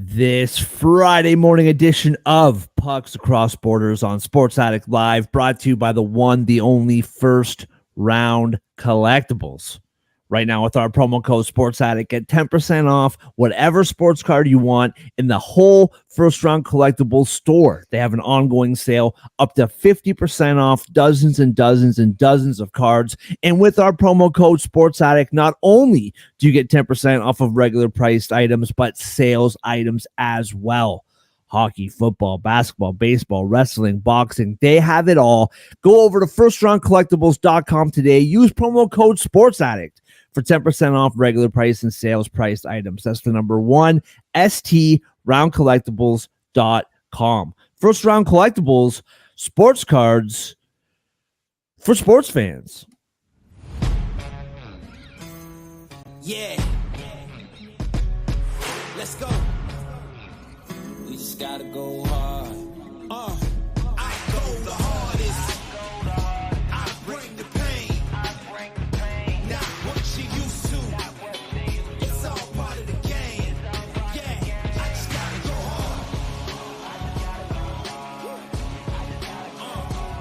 This Friday morning edition of Pucks Across Borders on Sports Addict Live, brought to you by the one, the only First Round Collectibles. Right now, with our promo code Sports Addict, get 10% off whatever sports card you want in the whole First Round Collectibles store. They have an ongoing sale up to 50% off dozens and dozens and dozens of cards. And with our promo code Sports Addict, not only do you get 10% off of regular priced items, but sales items as well. Hockey, football, basketball, baseball, wrestling, boxing, they have it all. Go over to firstroundcollectibles.com today. Use promo code Sports Addict for 10% off regular price and sales priced items. That's the number one, STRoundcollectibles.com. First Round Collectibles, sports cards for sports fans. Yeah. Let's go. We just gotta go hard. I go the hardest. I bring the pain. Not what you used to. It's all part of the game. Yeah, I just gotta go hard.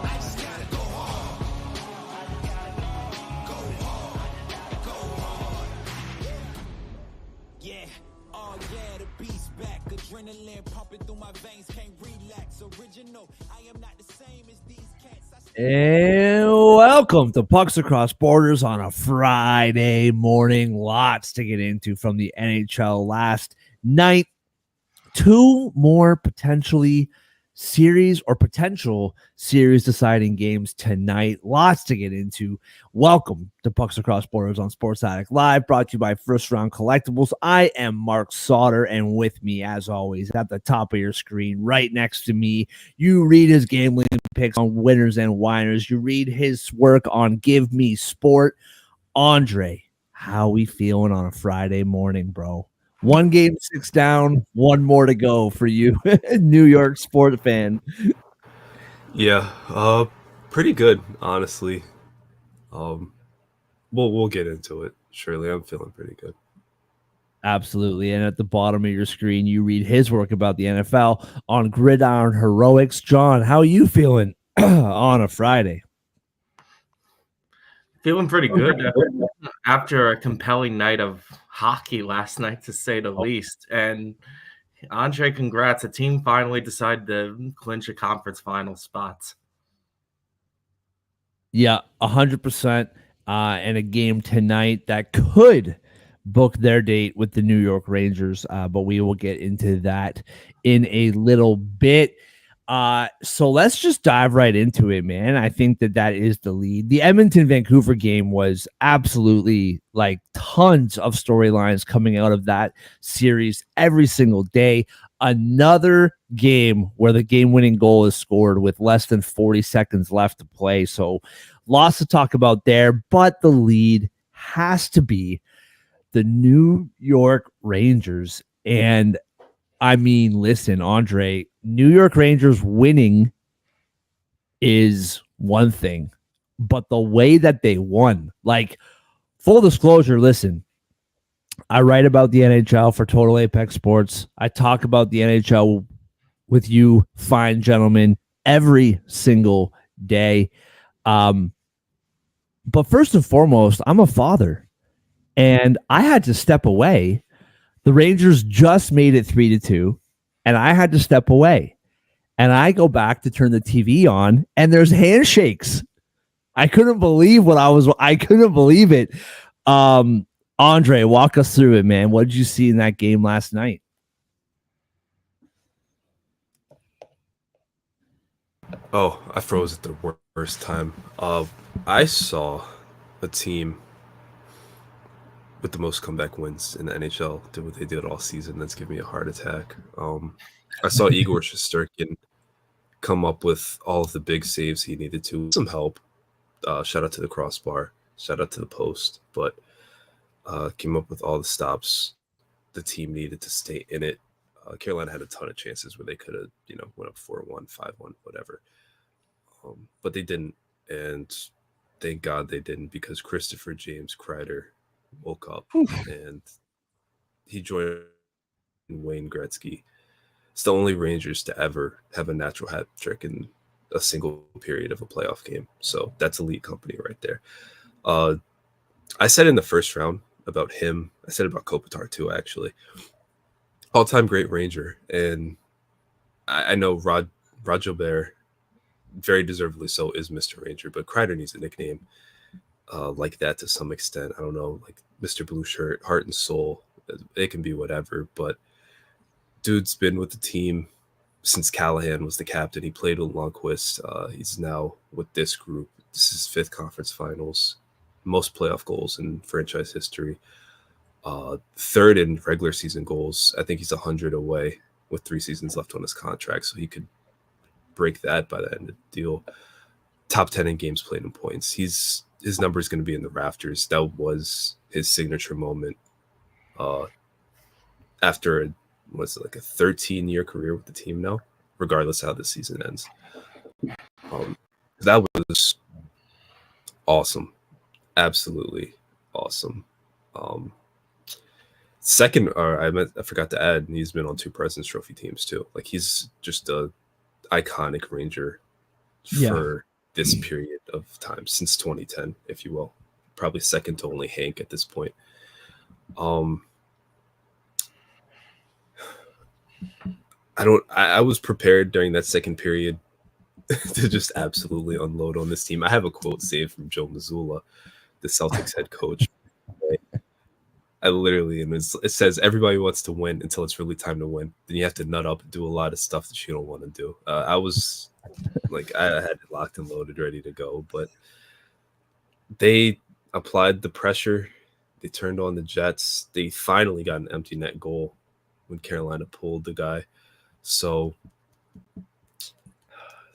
I just gotta go hard. Go hard. Go hard. Yeah. Oh yeah, the beast back. Adrenaline pumping through my veins. Can't relax. Original. I am not the same as these cats. And welcome to Pucks Across Borders on a Friday morning. Lots to get into from the NHL last night. Two more potential series deciding games tonight. Lots to get into. Welcome to Pucks Across Borders on Sports Addict Live, brought to you by First Round Collectibles. I am Mark Sauter, and with me, as always, at the top of your screen, right next to me, you read his gambling picks on Winners and Whiners. You read his work on Give Me Sport. Andre, how we feeling on a Friday morning, bro? One game, 6 down, one more to go for you, New York sport fan. Yeah, pretty good, honestly. We'll get into it. Surely, I'm feeling pretty good. Absolutely. And at the bottom of your screen, you read his work about the NFL on Gridiron Heroics. John, how are you feeling on a Friday? Feeling pretty good after a compelling night of hockey last night, to say the least. And Andre, congrats. The team finally decided to clinch a conference final spots. Yeah, 100%. And a game tonight that could book their date with the New York Rangers. But we will get into that in a little bit. So let's just dive right into it, man. I think that is the lead. The Edmonton-Vancouver game was absolutely like tons of storylines coming out of that series every single day. Another game where the game-winning goal is scored with less than 40 seconds left to play. So lots to talk about there, but the lead has to be the New York Rangers. And I mean, listen, Andre, New York Rangers winning is one thing, but the way that they won, like, full disclosure, listen, I write about the NHL for Total Apex Sports. I talk about the NHL with you fine gentlemen every single day. But first and foremost, I'm a father, and I had to step away. The Rangers just made it 3-2, and I had to step away. And I go back to turn the TV on, and there's handshakes. I couldn't believe I couldn't believe it. Andre, walk us through it, man. What did you see in that game last night? Oh, I froze at the worst time. I saw a team with the most comeback wins in the NHL do what they did all season. That's giving me a heart attack. I saw Igor Shesterkin come up with all of the big saves he needed to. Some help. Shout out to the crossbar. Shout out to the post. But came up with all the stops the team needed to stay in it. Carolina had a ton of chances where they could have, went up 4-1, 5-1, whatever. But they didn't. And thank God they didn't, because Christopher James Kreider woke up and he joined Wayne Gretzky. It's the only Rangers to ever have a natural hat trick in a single period of a playoff game. So that's elite company right there. I said in the first round about him. I said about Kopitar too, actually. All-time great Ranger. And I know Rod Gilbert, very deservedly so, is Mr. Ranger, but Kreider needs a nickname like that to some extent. I don't know, like Mr. Blue Shirt, heart and soul. It can be whatever, but dude's been with the team since Callahan was the captain. He played with Lundqvist. He's now with this group. This is 5th conference finals, most playoff goals in franchise history. 3rd in regular season goals. I think he's 100 away with 3 seasons left on his contract, so he could break that by the end of the deal. Top 10 in games played in points. His number is going to be in the rafters. That was his signature moment after was it like a 13-year career with the team now, regardless how the season ends. That was awesome. Absolutely awesome. Second, I forgot to add, he's been on 2 President's Trophy teams too. Like, he's just a iconic Ranger for this period of time, since 2010, if you will. Probably second to only Hank at this point. I was prepared during that second period to just absolutely unload on this team. I have a quote saved from Joe Mazzulla, the Celtics head coach. I literally, and it says, everybody wants to win until it's really time to win. Then you have to nut up and do a lot of stuff that you don't want to do. I was like, I had it locked and loaded, ready to go, but they applied the pressure. They turned on the Jets. They finally got an empty net goal when Carolina pulled the guy. So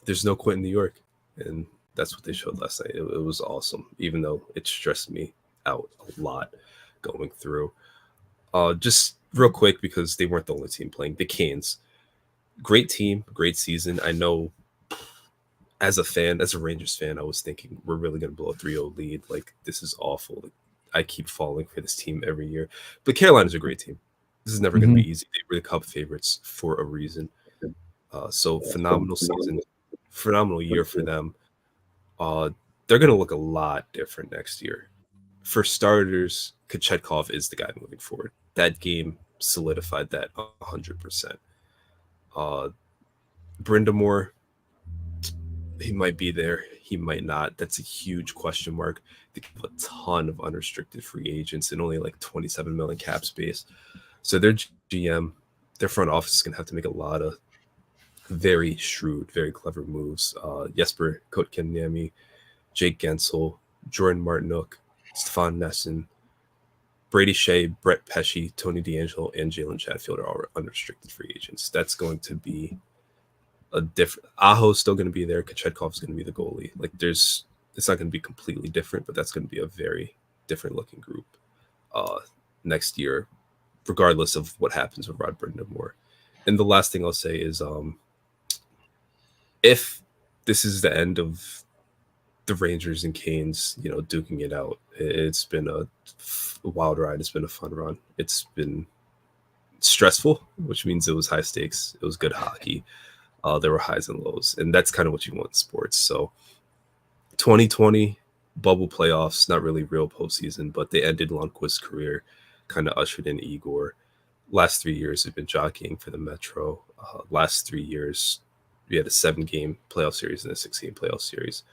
there's no quit in New York. And that's what they showed last night. It was awesome, even though it stressed me out a lot going through. Just real quick, because they weren't the only team playing. The Canes, great team, great season. I know as a Rangers fan, I was thinking we're really going to blow a 3-0 lead. Like, this is awful. Like, I keep falling for this team every year. But Carolina's a great team. This is never going to be easy. They were the Cup favorites for a reason. So phenomenal season, phenomenal year for them. They're going to look a lot different next year. For starters, Kochetkov is the guy moving forward. That game solidified that 100%. Brindamore, he might be there. He might not. That's a huge question mark. They have a ton of unrestricted free agents and only like 27 million cap space. So their GM, their front office is going to have to make a lot of very shrewd, very clever moves. Jesper Kotkaniemi, Jake Gensel, Jordan Martinook, Stefan Nesson, Brady Shea, Brett Pesce, Tony DeAngelo, and Jalen Chatfield are all unrestricted free agents. That's going to be a different. Aho's still going to be there. Kochetkov's going to be the goalie. Like, it's not going to be completely different, but that's going to be a very different looking group next year, regardless of what happens with Rod Brindamore. And the last thing I'll say is, if this is the end of the Rangers and Canes, duking it out, it's been a wild ride. It's been a fun run. It's been stressful, which means it was high stakes. It was good hockey. There were highs and lows, and that's kind of what you want in sports. So 2020 bubble playoffs, not really real postseason, but they ended Lundqvist's career, kind of ushered in Igor. Last 3 years have been jockeying for the Metro. Last 3 years, we had a 7-game playoff series and a 6-game playoff series.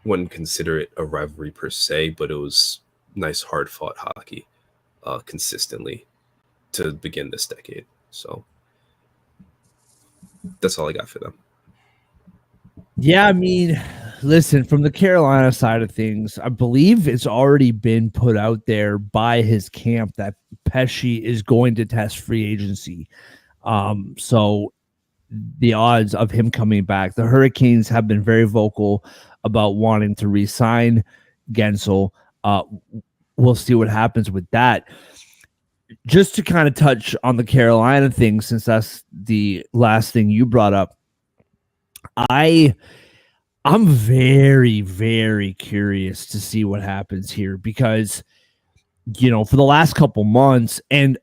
Wouldn't consider it a rivalry per se, but it was nice, hard-fought hockey consistently to begin this decade. So that's all I got for them. Yeah, I mean, listen, from the Carolina side of things, I believe it's already been put out there by his camp that Pesce is going to test free agency. So the odds of him coming back, the Hurricanes have been very vocal about wanting to re-sign Gensel. We'll see what happens with that. Just to kind of touch on the Carolina thing, since that's the last thing you brought up, I'm very, very curious to see what happens here because, for the last couple months, and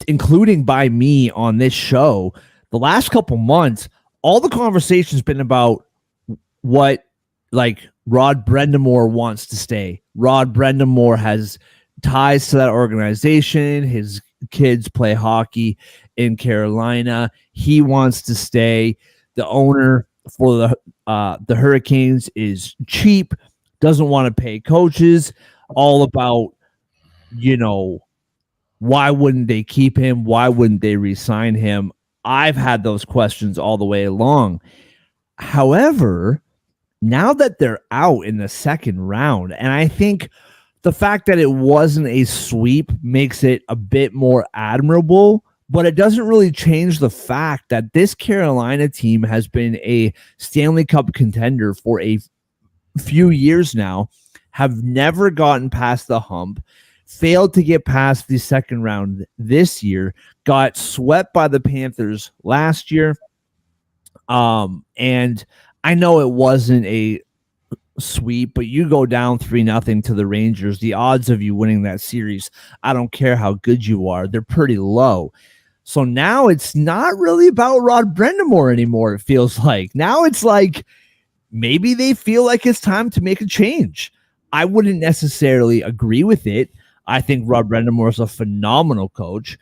including by me on this show, the last couple months, all the conversation's been about what like Rod Brendamore wants to stay. Rod Brendamore has ties to that organization. His kids play hockey in Carolina. He wants to stay. The owner for the Hurricanes is cheap, doesn't want to pay coaches, all about, why wouldn't they keep him? Why wouldn't they re-sign him? I've had those questions all the way along. However, now that they're out in the second round, and I think the fact that it wasn't a sweep makes it a bit more admirable, but it doesn't really change the fact that this Carolina team has been a Stanley Cup contender for a few years now, have never gotten past the hump, failed to get past the second round this year, got swept by the Panthers last year. And I know it wasn't a sweep, but you go down 3-0 to the Rangers. The odds of you winning that series, I don't care how good you are, they're pretty low. So now it's not really about Rod Brendamore anymore, it feels like. Now it's like maybe they feel like it's time to make a change. I wouldn't necessarily agree with it. I think Rod Brendamore is a phenomenal coach.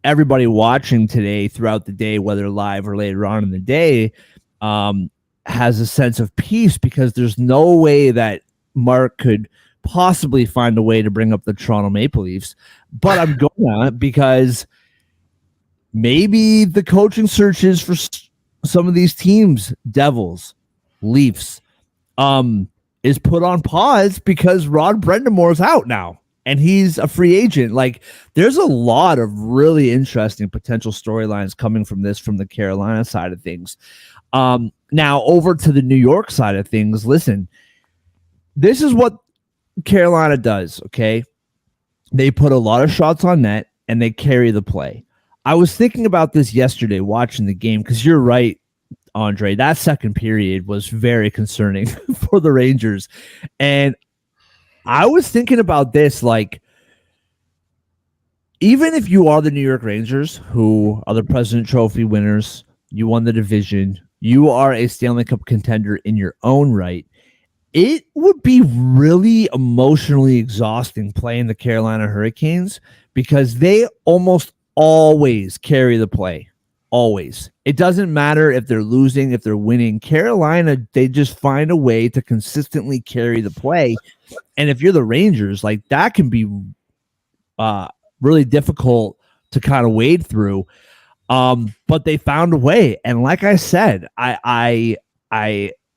Everybody watching today throughout the day, whether live or later on in the day, has a sense of peace because there's no way that Mark could possibly find a way to bring up the Toronto Maple Leafs. But I'm going to because maybe the coaching searches for some of these teams, Devils, Leafs, is put on pause because Rod Brendamore's out now and he's a free agent. Like, there's a lot of really interesting potential storylines coming from this, from the Carolina side of things. Now over to the New York side of things. Listen, this is what Carolina does. Okay. They put a lot of shots on net and they carry the play. I was thinking about this yesterday watching the game because you're right, Andre. That second period was very concerning for the Rangers. And I was thinking about this, like, even if you are the New York Rangers, who are the President Trophy winners, you won the division, you are a Stanley Cup contender in your own right, it would be really emotionally exhausting playing the Carolina Hurricanes because they almost always carry the play. Always. It doesn't matter if they're losing, if they're winning. Carolina, they just find a way to consistently carry the play. And if you're the Rangers, like, that can be really difficult to kind of wade through. But they found a way. And like I said, I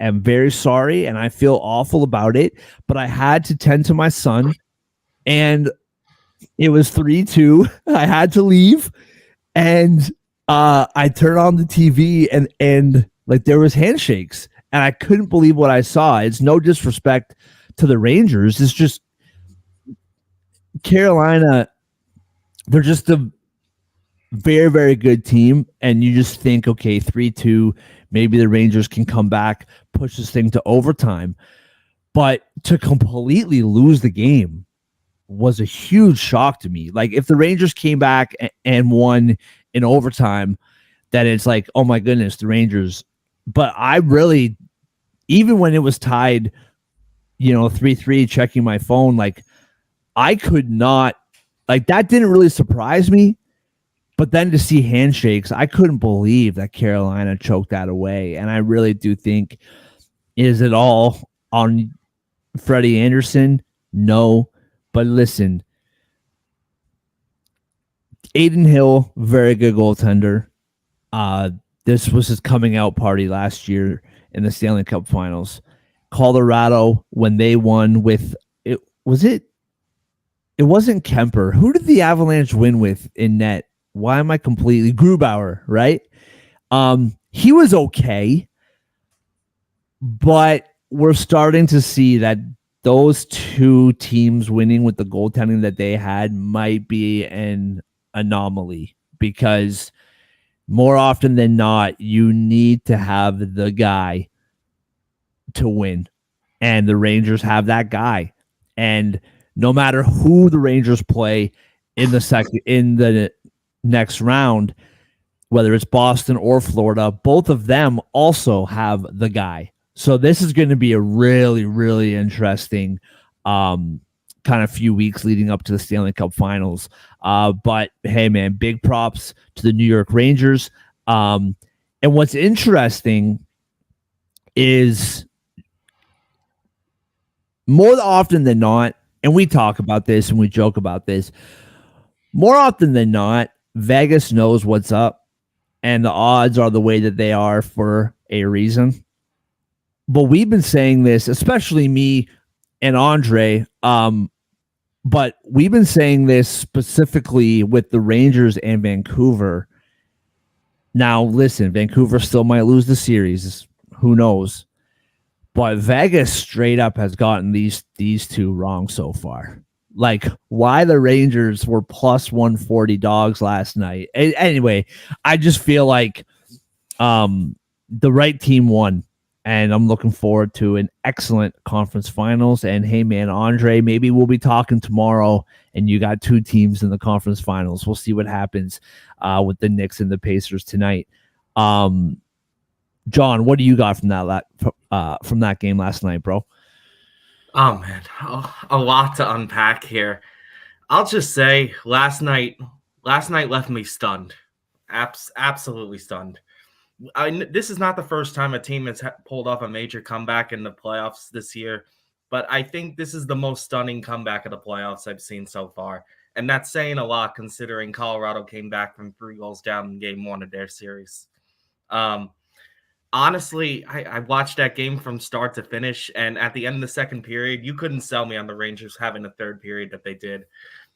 am very sorry and I feel awful about it, but I had to tend to my son and it was 3-2. I had to leave and I turned on the TV and like there was handshakes and I couldn't believe what I saw. It's no disrespect to the Rangers. It's just Carolina. They're just a very, very good team. And you just think, okay, 3-2, maybe the Rangers can come back, push this thing to overtime. But to completely lose the game was a huge shock to me. Like, if the Rangers came back and won in overtime, that it's like, oh my goodness, the Rangers. But I really, even when it was tied, 3-3, checking my phone, like, I could not, like, that didn't really surprise me. But then to see handshakes, I couldn't believe that Carolina choked that away. And I really do think, is it all on Freddie Anderson? No. But listen, Aiden Hill, very good goaltender. This was his coming out party last year in the Stanley Cup Finals. Colorado, when they won with it, it wasn't Kemper. Who did the Avalanche win with in net? Why am I completely Grubauer, right? He was okay, but we're starting to see that those two teams winning with the goaltending that they had might be an anomaly because more often than not, you need to have the guy to win. And the Rangers have that guy. And no matter who the Rangers play, in the next round, whether it's Boston or Florida, both of them also have the guy. So this is going to be a really, really interesting kind of few weeks leading up to the Stanley Cup Finals. But hey, man, big props to the New York Rangers. And what's interesting is more often than not, and we talk about this and we joke about this, more often than not, Vegas knows what's up, and the odds are the way that they are for a reason. But we've been saying this, especially me and Andre, but we've been saying this specifically with the Rangers and Vancouver. Now, listen, Vancouver still might lose the series. Who knows? But Vegas straight up has gotten these two wrong so far. Like, why the Rangers were plus 140 dogs last night. Anyway, I just feel like the right team won. And I'm looking forward to an excellent conference finals. And hey, man, Andre, maybe we'll be talking tomorrow and you got two teams in the conference finals. We'll see what happens with the Knicks and the Pacers tonight. John, what do you got from that game last night, bro? Oh man, a lot to unpack here. I'll just say last night left me stunned. Absolutely stunned. This is not the first time a team has pulled off a major comeback in the playoffs this year, but I think this is the most stunning comeback of the playoffs I've seen so far. And that's saying a lot considering Colorado came back from 3 goals down in game 1 of their series. Honestly, I watched that game from start to finish, and at the end of the second period, you couldn't sell me on the Rangers having a third period that they did.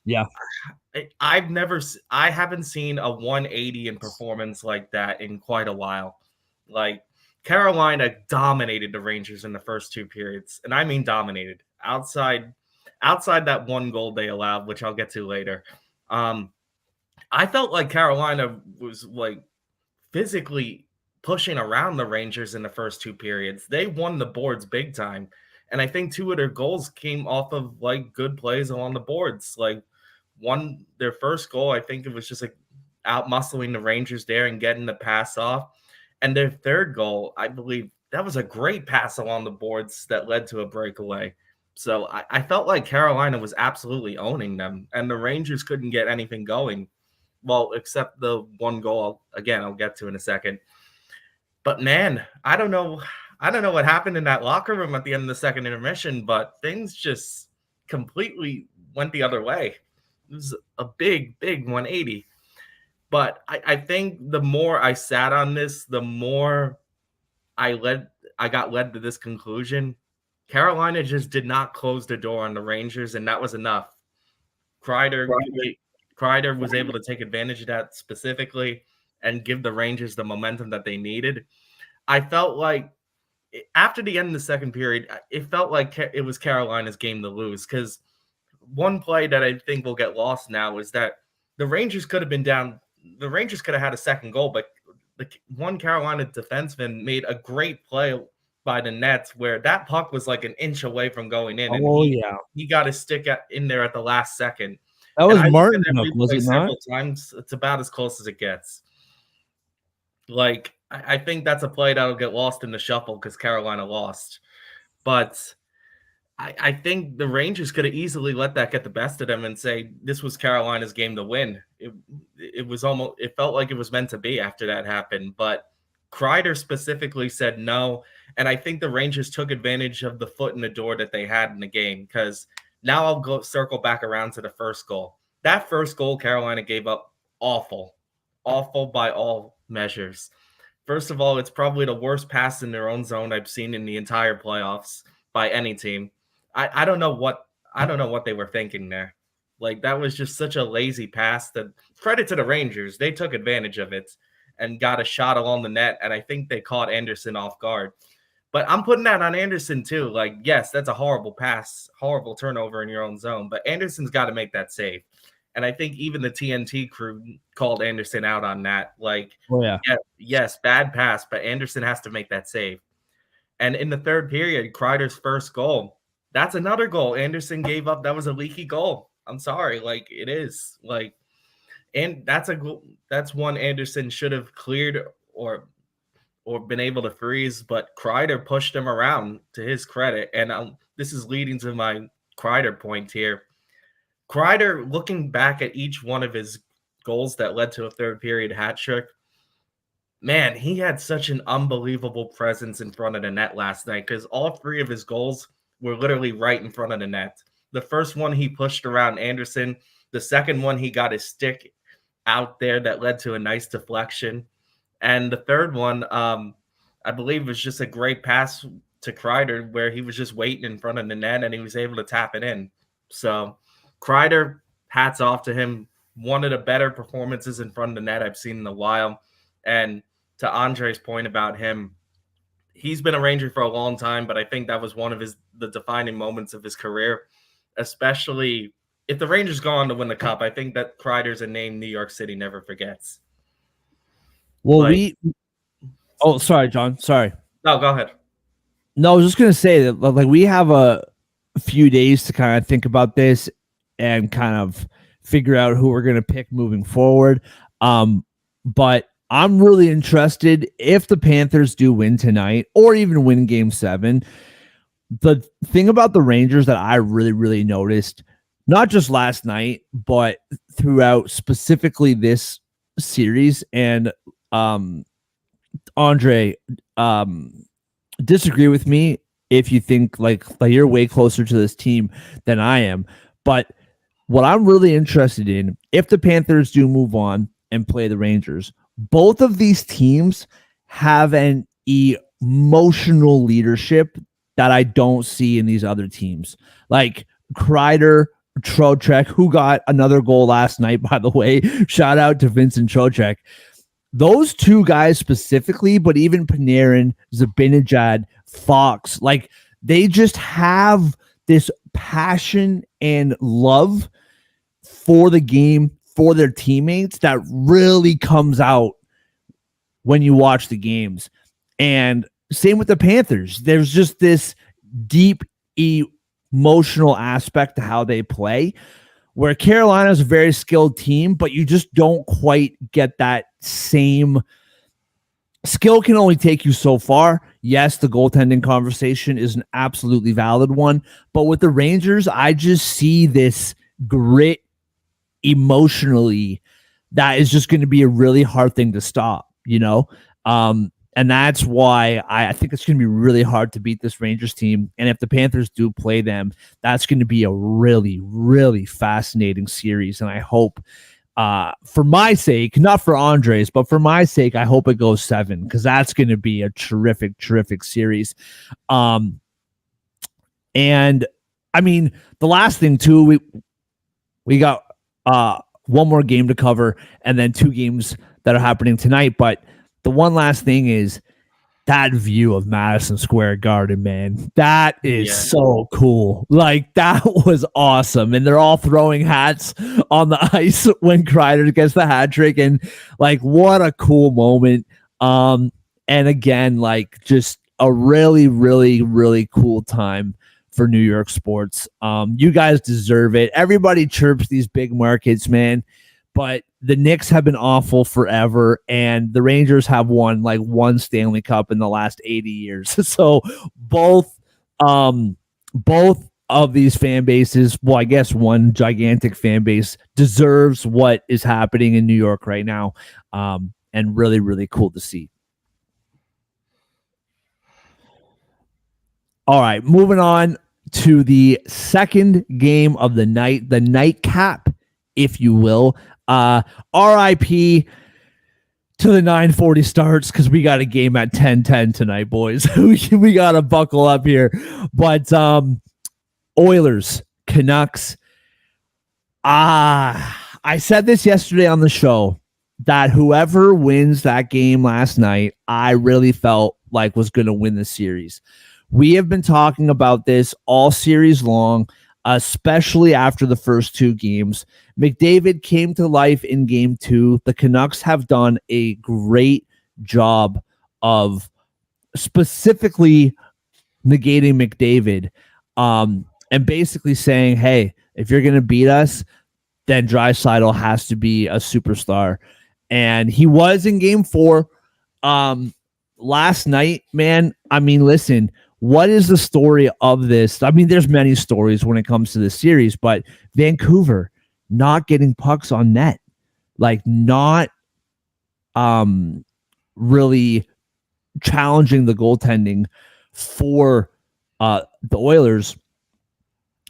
Yeah. I haven't seen a 180 in performance like that in quite a while. Like, Carolina dominated the Rangers in the first 2 periods, and I mean dominated. Outside that 1 goal they allowed, which I'll get to later. I felt like Carolina was like physically pushing around the Rangers in the first 2 periods. They won the boards big time. And I think 2 of their goals came off of like good plays along the boards. Like their first goal, I think it was just like out muscling the Rangers there and getting the pass off. And their third goal, I believe that was a great pass along the boards that led to a breakaway. So I felt like Carolina was absolutely owning them, and the Rangers couldn't get anything going. Well, except the 1 goal. Again, I'll get to in a second. But man, I don't know what happened in that locker room at the end of the second intermission, but things just completely went the other way. It was a big, big 180. But I think the more I sat on this, the more I got led to this conclusion. Carolina just did not close the door on the Rangers, and that was enough. Kreider was able to take advantage of that specifically and give the Rangers the momentum that they needed. I felt like after the end of the second period, it felt like it was Carolina's game to lose, because one play that I think will get lost now is that the Rangers could have been down. The Rangers could have had a second goal, but the one Carolina defenseman made a great play by the Nets where that puck was like an inch away from going in. And he got his stick in there at the last second. That was Martin, was it not? Several times. It's about as close as it gets. Like, I think that's a play that'll get lost in the shuffle because Carolina lost. But I think the Rangers could have easily let that get the best of them and say this was Carolina's game to win. It felt like it was meant to be after that happened. But Kreider specifically said no. And I think the Rangers took advantage of the foot in the door that they had in the game, because now I'll circle back around to the first goal. That first goal Carolina gave up, awful by all measures. First of all, it's probably the worst pass in their own zone I've seen in the entire playoffs by any team. I don't know what they were thinking there. Like, that was just such a lazy pass. That credit to the Rangers, they took advantage of it and got a shot along the net, and I think they caught Anderson off guard. But I'm putting that on Anderson too. Like, yes, that's a horrible pass, horrible turnover in your own zone, but Anderson's got to make that save. And I think even the TNT crew called Anderson out on that. Like, yes, bad pass, but Anderson has to make that save. And in the third period, Kreider's first goal, that's another goal Anderson gave up. That was a leaky goal. I'm sorry, like it is like, and that's one Anderson should have cleared or been able to freeze, but Kreider pushed him around to his credit. And this is leading to my Kreider point here. Kreider, looking back at each one of his goals that led to a third period hat trick, man, he had such an unbelievable presence in front of the net last night because all three of his goals were literally right in front of the net. The first one he pushed around Anderson. The second one he got his stick out there that led to a nice deflection. And the third one, I believe, was just a great pass to Kreider where he was just waiting in front of the net and he was able to tap it in. So Kreider, hats off to him. One of the better performances in front of the net I've seen in a while. And to Andre's point about him, he's been a Ranger for a long time, but I think that was one of the defining moments of his career, especially if the Rangers go on to win the Cup. I think that Kreider's a name New York City never forgets. Well, oh, sorry, John. Sorry. No, go ahead. No, I was just going to say that like we have a few days to kind of think about this and kind of figure out who we're going to pick moving forward. But I'm really interested if the Panthers do win tonight or even win Game 7. The thing about the Rangers that I really, really noticed, not just last night, but throughout specifically this series, and Andre, disagree with me if you think like you're way closer to this team than I am. But what I'm really interested in, if the Panthers do move on and play the Rangers, both of these teams have an emotional leadership that I don't see in these other teams. Like Kreider, Trocheck, who got another goal last night, by the way. Shout out to Vincent Trocheck. Those two guys specifically, but even Panarin, Zibanejad, Fox, like they just have this passion and love for the game, for their teammates that really comes out when you watch the games. And same with the Panthers. There's just this deep emotional aspect to how they play, where Carolina is a very skilled team, but you just don't quite get that same skill. Can only take you so far. Yes, the goaltending conversation is an absolutely valid one, but with the Rangers, I just see this grit emotionally that is just going to be a really hard thing to stop, you know? And that's why I think it's going to be really hard to beat this Rangers team. And if the Panthers do play them, that's going to be a really, really fascinating series. And I hope, for my sake, not for Andres, but for my sake, I hope it goes 7, because that's going to be a terrific, terrific series. And I mean, the last thing too, we got one more game to cover and then 2 games that are happening tonight. But the one last thing is that view of Madison Square Garden, man. That is so cool. Like, that was awesome. And they're all throwing hats on the ice when Kreider gets the hat trick. And like, what a cool moment. And again, like, just a really, really, really cool time for New York sports. You guys deserve it. Everybody chirps these big markets, man. But the Knicks have been awful forever, and the Rangers have won like 1 Stanley Cup in the last 80 years. So both of these fan bases, well, I guess one gigantic fan base, deserves what is happening in New York right now, and really, really cool to see. All right, moving on to the second game of the night, the nightcap, if you will. RIP to the 9:40 starts, because we got a game at 10:10 tonight, boys. we got to buckle up here. But Oilers, Canucks. I said this yesterday on the show that whoever wins that game last night, I really felt like was going to win the series. We have been talking about this all series long, especially after the first 2 games. McDavid came to life in game 2. The Canucks have done a great job of specifically negating McDavid, and basically saying, hey, If you're going to beat us, then Draisaitl has to be a superstar. And he was in game 4. Last night, man, I mean, listen, what is the story of this? I mean, there's many stories when it comes to this series, but Vancouver not getting pucks on net, like not really challenging the goaltending for the Oilers.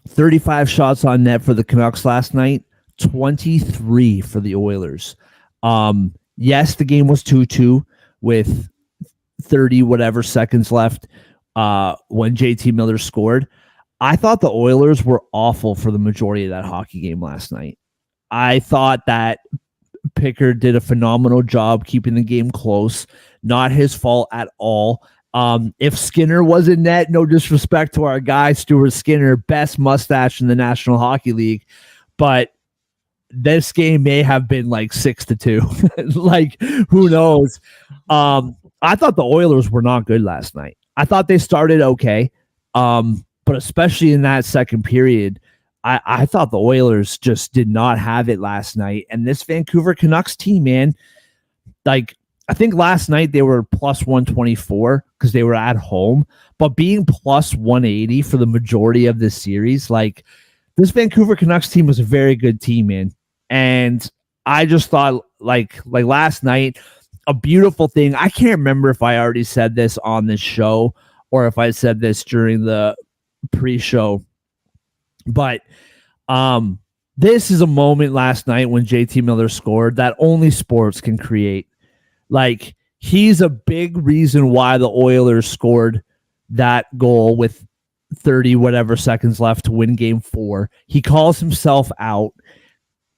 35 shots on net for the Canucks last night, 23 for the Oilers. Yes, the game was 2-2 with 30 whatever seconds left when JT Miller scored. I thought the Oilers were awful for the majority of that hockey game last night. I thought that Pickard did a phenomenal job keeping the game close. Not his fault at all. If Skinner was in net, no disrespect to our guy, Stuart Skinner, best mustache in the National Hockey League, but this game may have been like 6-2. Like, who knows? I thought the Oilers were not good last night. I thought they started okay, but especially in that second period, I thought the Oilers just did not have it last night. And this Vancouver Canucks team, man, like, I think last night they were plus 124 because they were at home, but being plus 180 for the majority of this series, like, this Vancouver Canucks team was a very good team, man. And I just thought, like last night, a beautiful thing. I can't remember if I already said this on this show or if I said this during the pre-show, but this is a moment last night when JT Miller scored that only sports can create. Like, he's a big reason why the Oilers scored that goal with 30 whatever seconds left to win game 4. He calls himself out.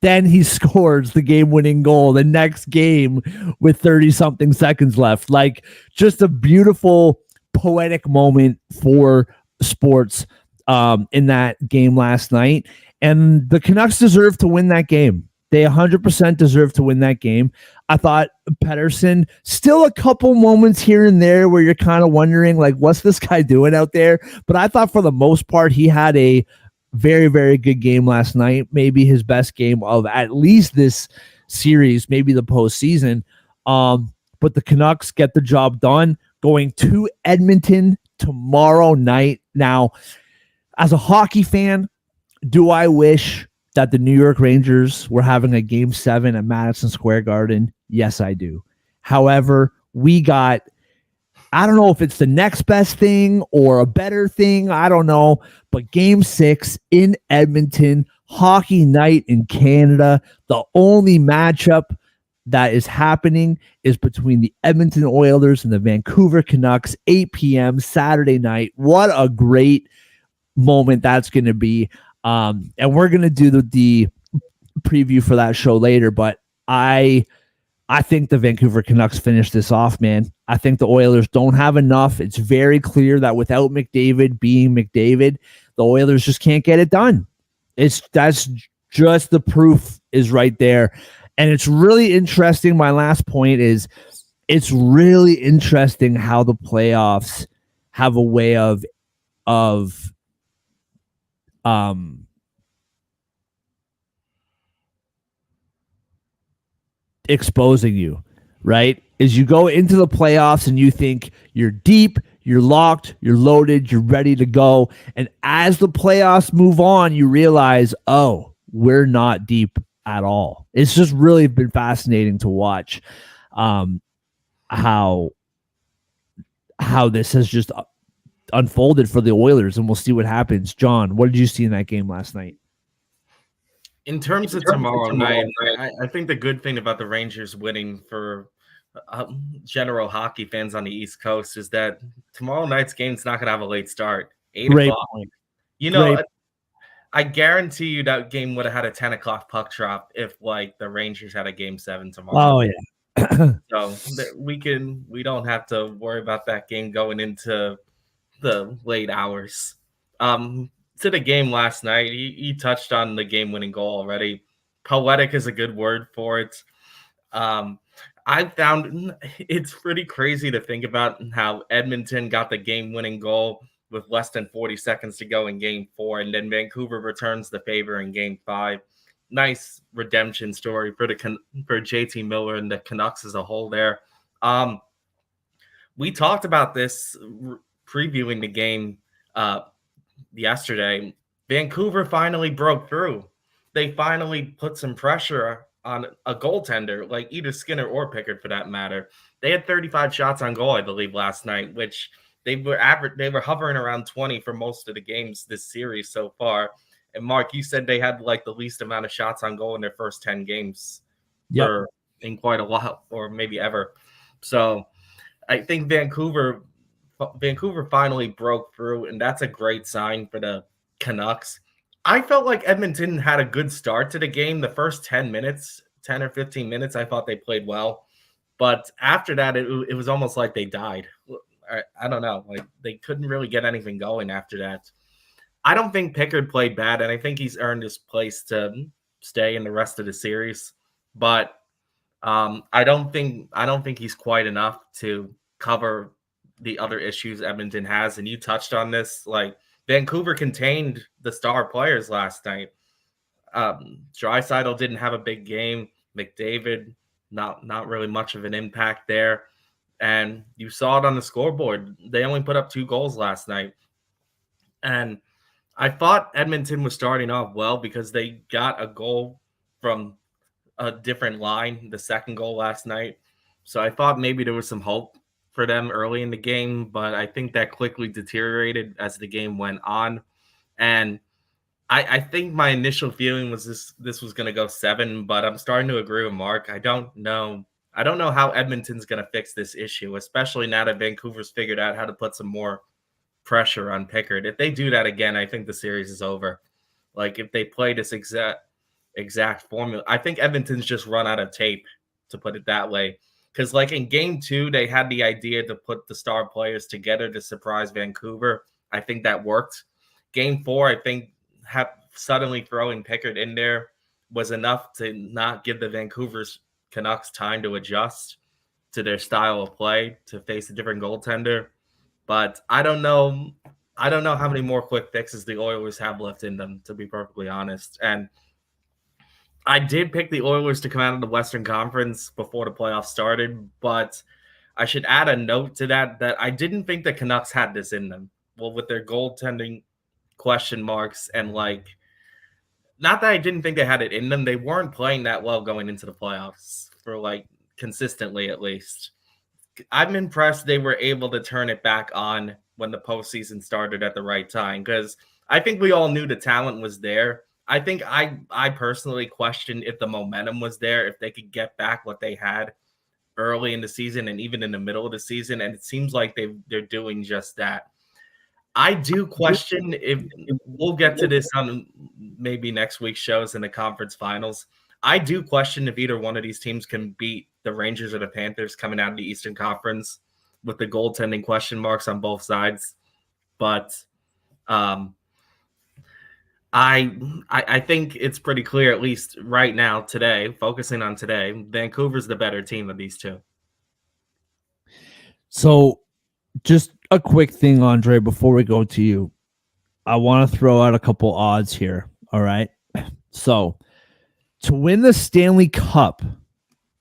Then he scores the game-winning goal the next game with 30-something seconds left. Like, just a beautiful, poetic moment for sports in that game last night. And the Canucks deserve to win that game. They 100% deserve to win that game. I thought Pettersson, still a couple moments here and there where you're kind of wondering, like, what's this guy doing out there? But I thought for the most part, he had a very, very good game last night. Maybe his best game of at least this series, maybe the postseason. But the Canucks get the job done, going to Edmonton tomorrow night. Now, as a hockey fan, do I wish that the New York Rangers were having a game 7 at Madison Square Garden? Yes, I do. However, we got, I don't know if it's the next best thing or a better thing. I don't know. But game 6 in Edmonton, hockey night in Canada, the only matchup that is happening is between the Edmonton Oilers and the Vancouver Canucks, 8 p.m. Saturday night. What a great moment that's going to be. And we're going to do the preview for that show later, but I think the Vancouver Canucks finish this off, man. I think the Oilers don't have enough. It's very clear that without McDavid being McDavid, the Oilers just can't get it done. That's just the proof is right there. And it's really interesting. My last point is it's really interesting how the playoffs have a way of exposing you, right? Is you go into the playoffs and you think you're deep, you're locked, you're loaded, you're ready to go. And as the playoffs move on, you realize, oh, we're not deep at all. It's just really been fascinating to watch how this has just unfolded for the Oilers, and we'll see what happens. John, what did you see in that game last night? In terms of tomorrow night, I think the good thing about the Rangers winning for general hockey fans on the East Coast is that tomorrow night's game's not going to have a late start. 8 o'clock. Point. You know, I guarantee you that game would have had a 10 o'clock puck drop if, like, the Rangers had a game 7 tomorrow. Oh, yeah. So we don't have to worry about that game going into the late hours. To the game last night, he touched on the game-winning goal already. Poetic is a good word for it. I found it's pretty crazy to think about how Edmonton got the game-winning goal with less than 40 seconds to go in game 4. And then Vancouver returns the favor in game 5. Nice redemption story for JT Miller and the Canucks as a whole there. We talked about this previewing the game yesterday. Vancouver finally broke through. They finally put some pressure on a goaltender, like either Skinner or Pickard for that matter. They had 35 shots on goal, I believe, last night, which they were hovering around 20 for most of the games this series so far. And Mark, you said they had like the least amount of shots on goal in their first 10 games in quite a while, or maybe ever. So I think Vancouver finally broke through, and that's a great sign for the Canucks. I felt like Edmonton had a good start to the game. The first 10 or 15 minutes, I thought they played well. But after that, it was almost like they died. I don't know. Like they couldn't really get anything going after that. I don't think Pickard played bad, and I think he's earned his place to stay in the rest of the series. But I don't think he's quite enough to cover the other issues Edmonton has. And you touched on this, like Vancouver contained the star players last night. Draisaitl didn't have a big game. McDavid, not really much of an impact there. And you saw it on the scoreboard. They only put up 2 goals last night. And I thought Edmonton was starting off well because they got a goal from a different line, the second goal last night. So I thought maybe there was some hope for them early in the game, but I think that quickly deteriorated as the game went on. And I think my initial feeling was this was going to go 7, but I'm starting to agree with Mark. I don't know how Edmonton's going to fix this issue, especially now that Vancouver's figured out how to put some more pressure on Pickard. If they do that again, I think the series is over. Like if they play this exact formula, I think Edmonton's just run out of tape, to put it that way. Because like in game 2, they had the idea to put the star players together to surprise Vancouver. I think that worked. Game 4, I think suddenly throwing Pickard in there was enough to not give the Vancouver's Canucks time to adjust to their style of play to face a different goaltender. But I don't know how many more quick fixes the Oilers have left in them, to be perfectly honest. And I did pick the Oilers to come out of the Western Conference before the playoffs started, but I should add a note to that I didn't think the Canucks had this in them. Well, with their goaltending question marks and like, not that I didn't think they had it in them, they weren't playing that well going into the playoffs for like consistently at least. I'm impressed they were able to turn it back on when the postseason started at the right time, because I think we all knew the talent was there. I think I personally questioned if the momentum was there, if they could get back what they had early in the season and even in the middle of the season, and it seems like they're doing just that. I do question if we'll get to this on maybe next week's shows in the conference finals. I do question if either one of these teams can beat the Rangers or the Panthers coming out of the Eastern Conference with the goaltending question marks on both sides. But I think it's pretty clear, at least right now, today, focusing on today, Vancouver's the better team of these two. So just a quick thing, Andre, before we go to you. I want to throw out a couple odds here. All right. So to win the Stanley Cup,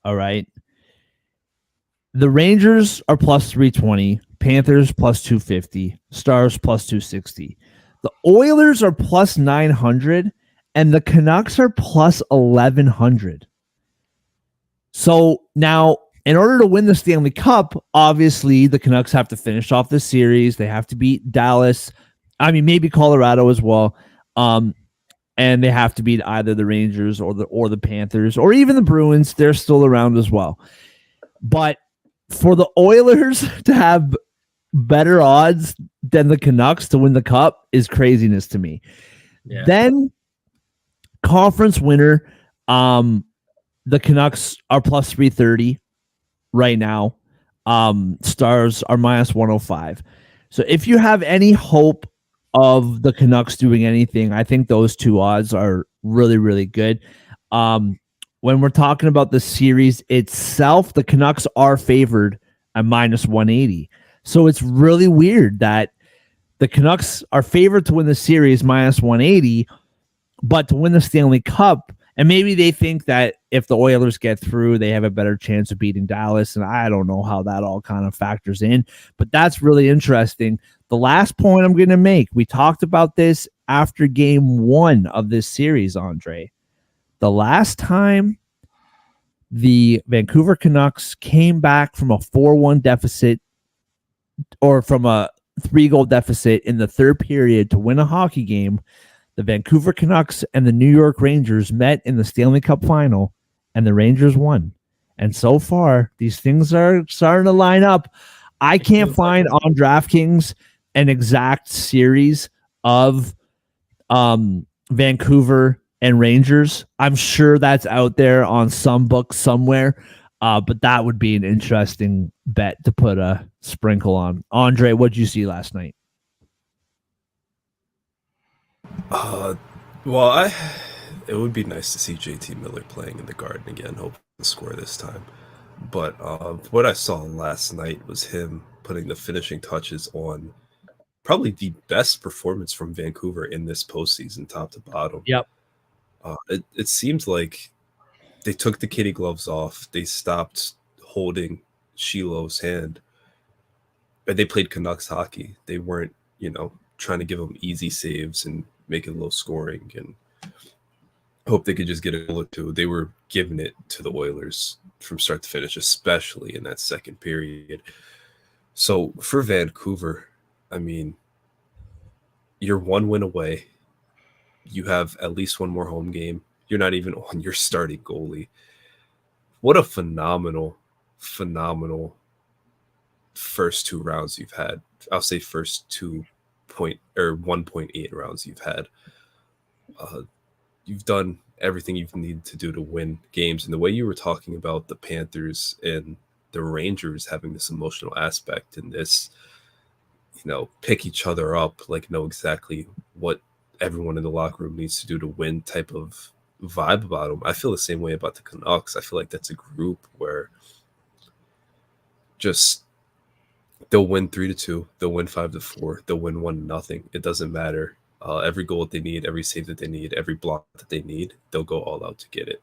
all right, the Rangers are plus 320, Panthers plus 250, Stars plus 260. The Oilers are plus 900, and the Canucks are plus 1,100. So now, in order to win the Stanley Cup, obviously the Canucks have to finish off the series. They have to beat Dallas. I mean, maybe Colorado as well. And they have to beat either the Rangers or the Panthers or even the Bruins. They're still around as well. But for the Oilers to have better odds than the Canucks to win the Cup is craziness to me. Yeah. Then conference winner, the Canucks are plus 330 right now. Stars are minus 105. So if you have any hope of the Canucks doing anything, I think those two odds are really, really good. When we're talking about the series itself, the Canucks are favored at minus 180. So it's really weird that The Canucks are favored to win the series minus 180, but to win the Stanley Cup, and maybe they think that if the Oilers get through, they have a better chance of beating Dallas. And I don't know how that all kind of factors in, but that's really interesting. The last point I'm going to make, we talked about this after game 1 of this series, Andre. The last time the Vancouver Canucks came back from a 4-1 deficit or from a 3-goal deficit in the third period to win a hockey game, the Vancouver Canucks and the New York Rangers met in the Stanley Cup final, and the Rangers won. And so far, these things are starting to line up. I can't find on DraftKings an exact series of Vancouver and Rangers. I'm sure that's out there on some book somewhere, but that would be an interesting bet to put a sprinkle on. Andre, what did you see last night? Well, it would be nice to see JT Miller playing in the Garden again, hoping to score this time. But what I saw last night was him putting the finishing touches on probably the best performance from Vancouver in this postseason, top to bottom. Yep. It seems like they took the kitty gloves off. They stopped holding Shiloh's hand. And they played Canucks hockey. They weren't, trying to give them easy saves and make it low scoring and hope they could just get a goal or two. They were giving it to the Oilers from start to finish, especially in that second period. So for Vancouver, I mean, you're 1 win away. You have at least one more home game. You're not even on your starting goalie. What a phenomenal first 2 rounds you've had. I'll say first 1.8 rounds you've had. You've done everything you've needed to do to win games. And the way you were talking about the Panthers and the Rangers having this emotional aspect and this, pick each other up, like know exactly what everyone in the locker room needs to do to win type of vibe about them. I feel the same way about the Canucks. I feel like that's a group where just they'll win 3-2, they'll win 5-4, they'll win 1-0. It doesn't matter. Every goal that they need, every save that they need, every block that they need, they'll go all out to get it.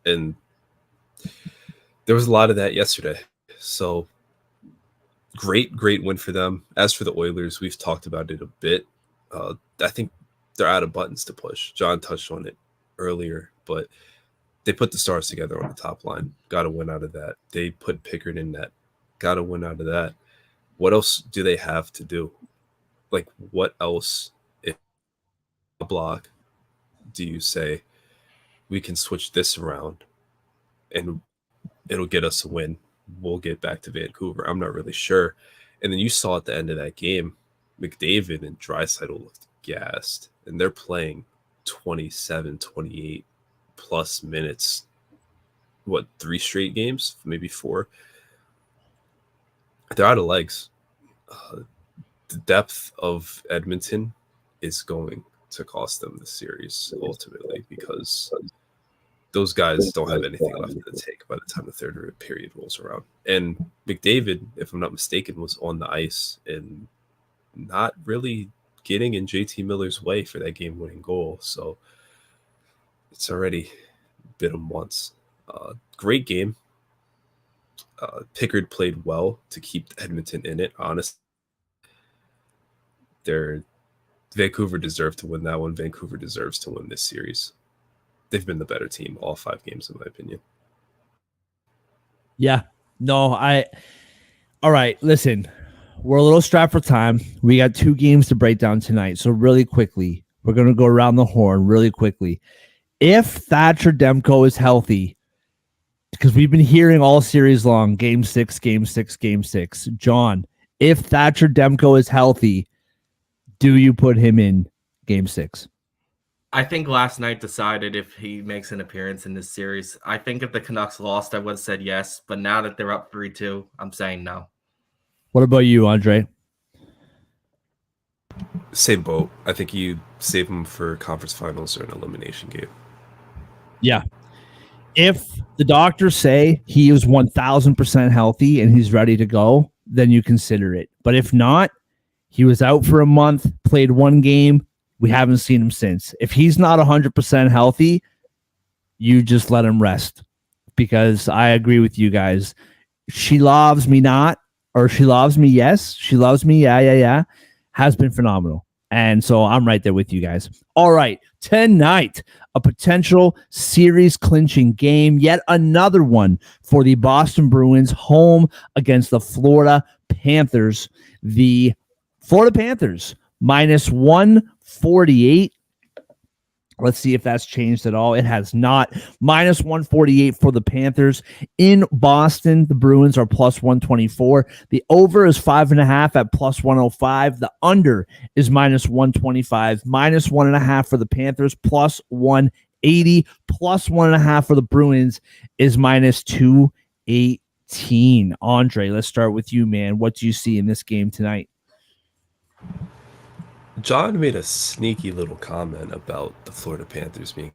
And there was a lot of that yesterday. So great win for them. As for the Oilers, we've talked about it a bit. I think they're out of buttons to push. John touched on it earlier, but they put the stars together on the top line. Got to win out of that. They put Pickard in net. Got to win out of that. What else do they have to do? Like, what else, if a block, do you say we can switch this around and it'll get us a win? We'll get back to Vancouver. I'm not really sure. And then you saw at the end of that game, McDavid and Draisaitl looked gassed, and they're playing 27, 28 plus minutes. What, 3 straight games? Maybe 4. They're out of legs. The depth of Edmonton is going to cost them the series ultimately because those guys don't have anything left in the tank by the time the third period rolls around. And McDavid, if I'm not mistaken, was on the ice and not really getting in JT Miller's way for that game-winning goal. So it's already bit him once. Great game. Pickard played well to keep Edmonton in it, honestly. Vancouver deserved to win that one. Vancouver deserves to win this series. They've been the better team all 5 games, in my opinion. Yeah. No, all right, listen. We're a little strapped for time. We got 2 games to break down tonight. So really quickly, we're going to go around the horn really quickly. If Thatcher Demko is healthy, because we've been hearing all series long, game 6, game 6, game 6. John, if Thatcher Demko is healthy, do you put him in game 6? I think last night decided if he makes an appearance in this series. I think if the Canucks lost, I would have said yes. But now that they're up 3-2, I'm saying no. What about you, Andre? Same boat. I think you save him for conference finals or an elimination game. Yeah. If the doctors say he is 1,000% healthy and he's ready to go, then you consider it. But if not, He was out for a month, played one game. We haven't seen him since. If he's not 100% healthy, you just let him rest, because I agree with you guys. She loves me not, or she loves me, yes. She loves me, yeah. Has been phenomenal. And so I'm right there with you guys. All right, tonight, a potential series clinching game, yet another one for the Boston Bruins, home against the Florida Panthers. The Florida Panthers minus 148. Let's see if that's changed at all. It has not. Minus 148 for the Panthers. In Boston, the Bruins are plus 124. The over is 5.5 at plus 105. The under is minus 125. Minus 1.5 for the Panthers, plus 180. Plus 1.5 for the Bruins is minus 218. Andre, let's start with you, man. What do you see in this game tonight? John made a sneaky little comment about the Florida Panthers being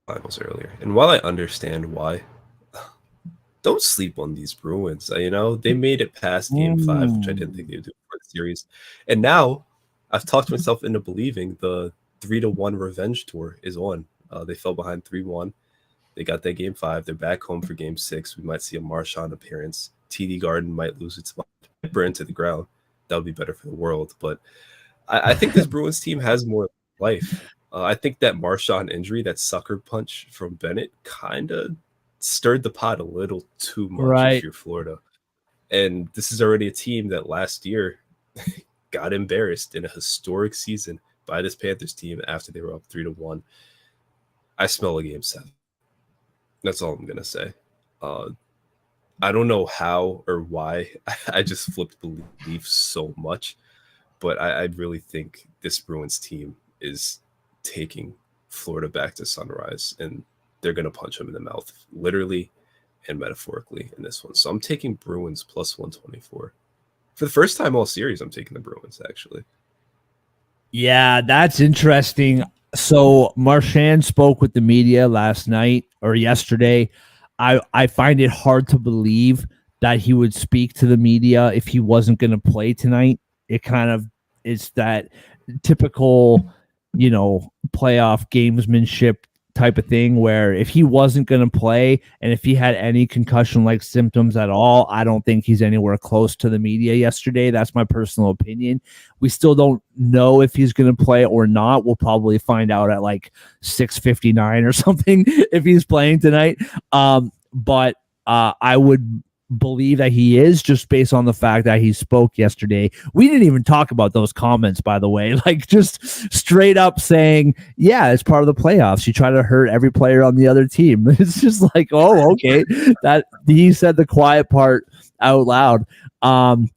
finals earlier. And while I understand why, don't sleep on these Bruins. They made it past game 5, which I didn't think they would do for the series. And now I've talked myself into believing the 3-1 revenge tour is on. They fell behind 3-1. They got that game 5. They're back home for game 6. We might see a Marchand appearance. TD Garden might lose its mind, burn to the ground. That would be better for the world. But I think this Bruins team has more life. I think that Marchand injury, that sucker punch from Bennett, kind of stirred the pot a little too much if you're Florida. And this is already a team that last year got embarrassed in a historic season by this Panthers team after they were up 3-1. I smell a game 7. That's all I'm going to say. I don't know how or why I just flipped belief so much. But I really think this Bruins team is taking Florida back to Sunrise, and they're going to punch them in the mouth, literally and metaphorically, in this one. So I'm taking Bruins plus 124. For the first time all series, I'm taking the Bruins, actually. Yeah, that's interesting. So Marchand spoke with the media last night or yesterday. I find it hard to believe that he would speak to the media if he wasn't going to play tonight. It kind of is that typical, playoff gamesmanship type of thing where if he wasn't going to play and if he had any concussion-like symptoms at all, I don't think he's anywhere close to the media yesterday. That's my personal opinion. We still don't know if he's going to play or not. We'll probably find out at like 6:59 or something if he's playing tonight. But I would believe that he is, just based on the fact that he spoke yesterday. We didn't even talk about those comments, by the way, like just straight up saying, yeah, it's part of the playoffs. You try to hurt every player on the other team. It's just like, oh, okay. That he said the quiet part out loud. And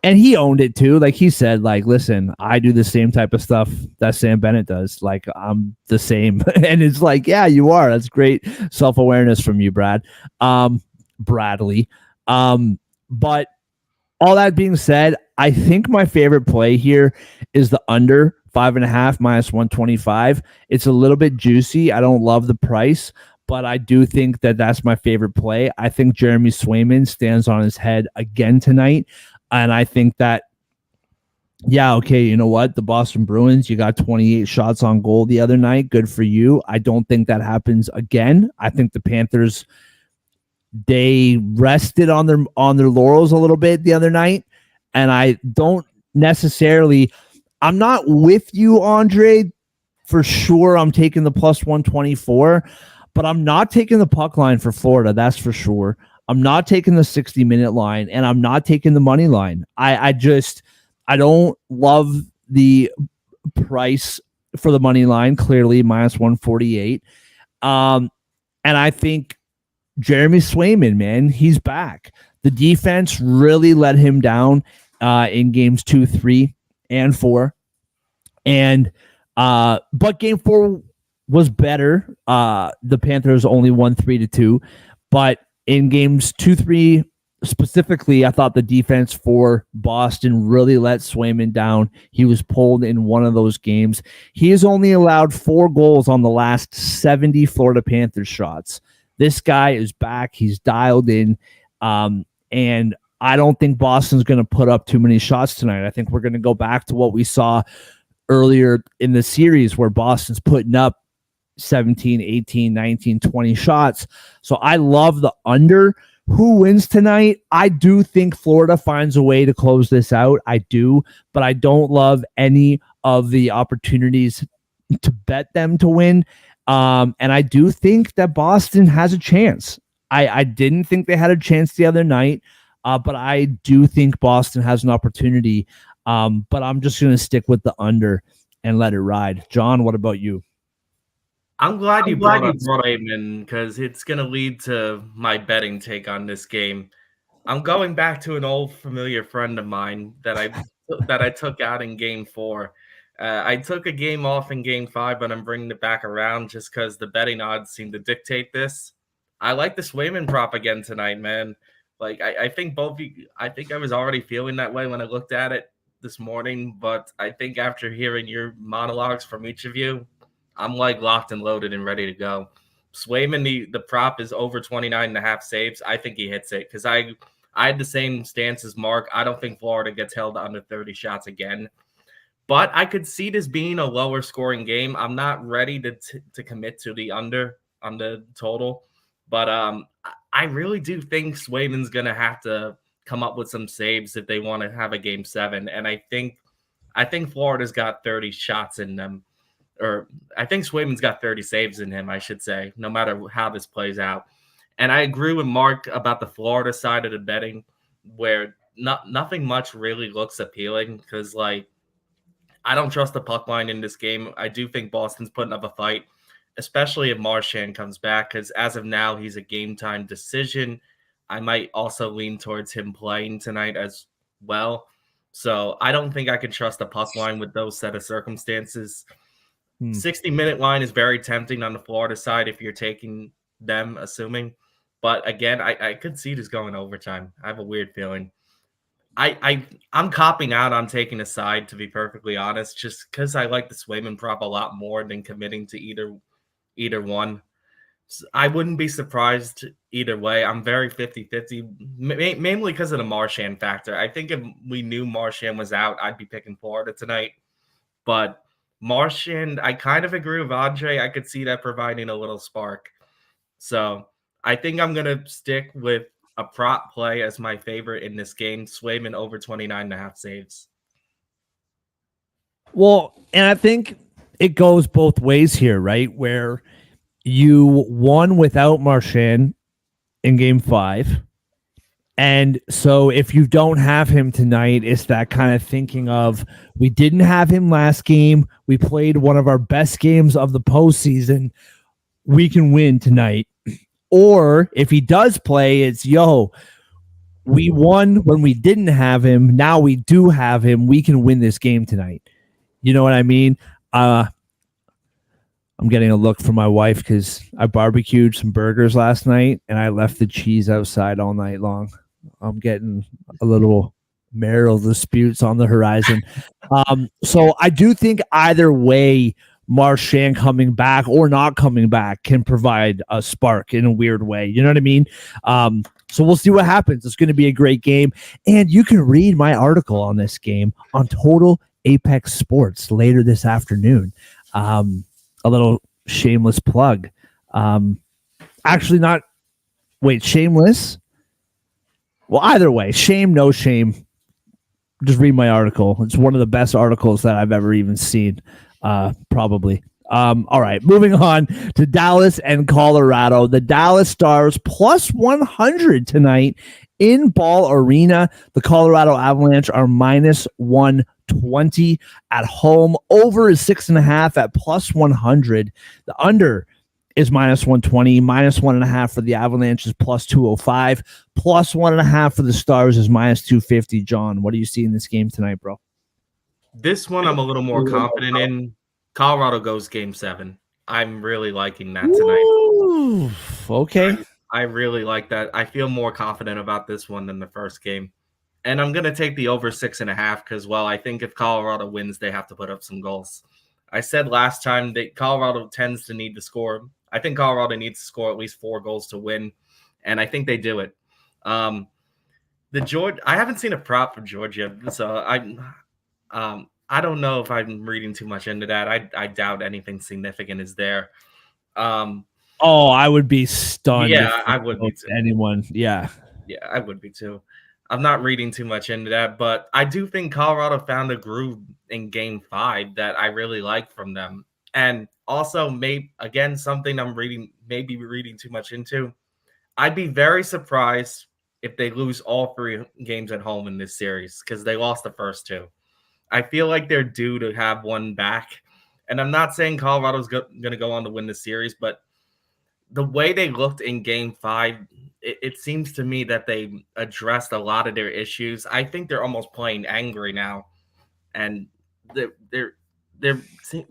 he owned it too. Like he said, like, listen, I do the same type of stuff that Sam Bennett does. Like I'm the same. And it's like, yeah, you are. That's great self-awareness from you, Bradley. But all that being said, I think my favorite play here is the under 5.5 minus 125. It's a little bit juicy. I don't love the price, but I do think that that's my favorite play. I think Jeremy Swayman stands on his head again tonight. And I think that, yeah, okay, you know what? The Boston Bruins, you got 28 shots on goal the other night. Good for you. I don't think that happens again. I think the Panthers, they rested on their laurels a little bit the other night, and I don't necessarily. I'm not with you, Andre, for sure. I'm taking the plus 124, but I'm not taking the puck line for Florida. That's for sure. I'm not taking the 60-minute line, and I'm not taking the money line. I don't love the price for the money line. Clearly, minus 148, and I think Jeremy Swayman, man, he's back. The defense really let him down in games 2, 3, and 4. And but game 4 was better. The Panthers only won 3-2. But in games 2, 3 specifically, I thought the defense for Boston really let Swayman down. He was pulled in one of those games. He has only allowed 4 goals on the last 70 Florida Panthers shots. This guy is back. He's dialed in. And I don't think Boston's going to put up too many shots tonight. I think we're going to go back to what we saw earlier in the series where Boston's putting up 17, 18, 19, 20 shots. So I love the under. Who wins tonight? I do think Florida finds a way to close this out. I do, but I don't love any of the opportunities to bet them to win. And I do think that Boston has a chance. I didn't think they had a chance the other night, but I do think Boston has an opportunity. But I'm just going to stick with the under and let it ride. John, what about you? I'm glad you brought up Swayman because it's going to lead to my betting take on this game. I'm going back to an old familiar friend of mine that I took out in Game 4. I took a game off in Game 5, but I'm bringing it back around just because the betting odds seem to dictate this. I like the Swayman prop again tonight, man. Like I think both you. I think I was already feeling that way when I looked at it this morning, but I think after hearing your monologues from each of you, I'm like locked and loaded and ready to go. Swayman, the prop is over 29.5 saves. I think he hits it because I had the same stance as Mark. I don't think Florida gets held to under 30 shots again. But I could see this being a lower scoring game. I'm not ready to commit to the under on the total. But I really do think Swayman's going to have to come up with some saves if they want to have a game 7. And I think Florida's got 30 shots in them. Or I think Swayman's got 30 saves in him, I should say, no matter how this plays out. And I agree with Mark about the Florida side of the betting, where nothing much really looks appealing because, like, I don't trust the puck line in this game. I do think Boston's putting up a fight, especially if Marchand comes back, because as of now, he's a game time decision. I might also lean towards him playing tonight as well. So I don't think I can trust the puck line with those set of circumstances. 60-minute line is very tempting on the Florida side if you're taking them, assuming. But again, I could see this going overtime. I have a weird feeling. I'm copping out on taking a side, to be perfectly honest, just because I like the Swayman prop a lot more than committing to either one. So I wouldn't be surprised either way. I'm very 50-50, mainly because of the Marchand factor. I think if we knew Marchand was out, I'd be picking Florida tonight. But Marchand, I kind of agree with Andre. I could see that providing a little spark. So I think I'm going to stick with a prop play as my favorite in this game. Swayman over 29.5 saves. Well, and I think it goes both ways here, right? Where you won without Marchand in game 5. And so if you don't have him tonight, it's that kind of thinking of, we didn't have him last game. We played one of our best games of the postseason. We can win tonight. Or if he does play, it's, we won when we didn't have him. Now we do have him. We can win this game tonight. You know what I mean? I'm getting a look from my wife because I barbecued some burgers last night and I left the cheese outside all night long. I'm getting a little marital disputes on the horizon. So I do think either way, Marchand coming back or not coming back can provide a spark in a weird way. You know what I mean? So we'll see what happens. It's going to be a great game. And you can read my article on this game on Total Apex Sports later this afternoon. A little shameless plug. Actually not, wait, shameless? Well, either way, shame, no shame. Just read my article. It's one of the best articles that I've ever even seen, probably. All right, moving on to Dallas and Colorado. The Dallas Stars plus 100 tonight in Ball Arena. The Colorado Avalanche are minus 120 at home. Over is 6.5 at plus 100. The under is minus 120, minus 1.5 for the Avalanche is plus 205, plus 1.5 for the Stars is minus 250. John, what do you see in this game tonight, bro? This one I'm a little more confident in. Colorado goes game 7. I'm really liking that tonight. Ooh, okay. I really like that. I feel more confident about this one than the first game. And I'm going to take the over 6.5 because, well, I think if Colorado wins, they have to put up some goals. I said last time that Colorado tends to need to score. I think Colorado needs to score at least 4 goals to win, and I think they do it. I haven't seen a prop for Georgia, so I don't know if I'm reading too much into that. I doubt anything significant is there. Oh, I would be stunned Yeah, if I would be too. anyone. Yeah. Yeah, I would be too. I'm not reading too much into that, but I do think Colorado found a groove in Game 5 that I really like from them. And also, maybe again, something I'm maybe reading too much into. I'd be very surprised if they lose all 3 games at home in this series because they lost the first 2. I feel like they're due to have one back. And I'm not saying Colorado's going to go on to win the series, but the way they looked in Game 5, it seems to me that they addressed a lot of their issues. I think they're almost playing angry now, and they're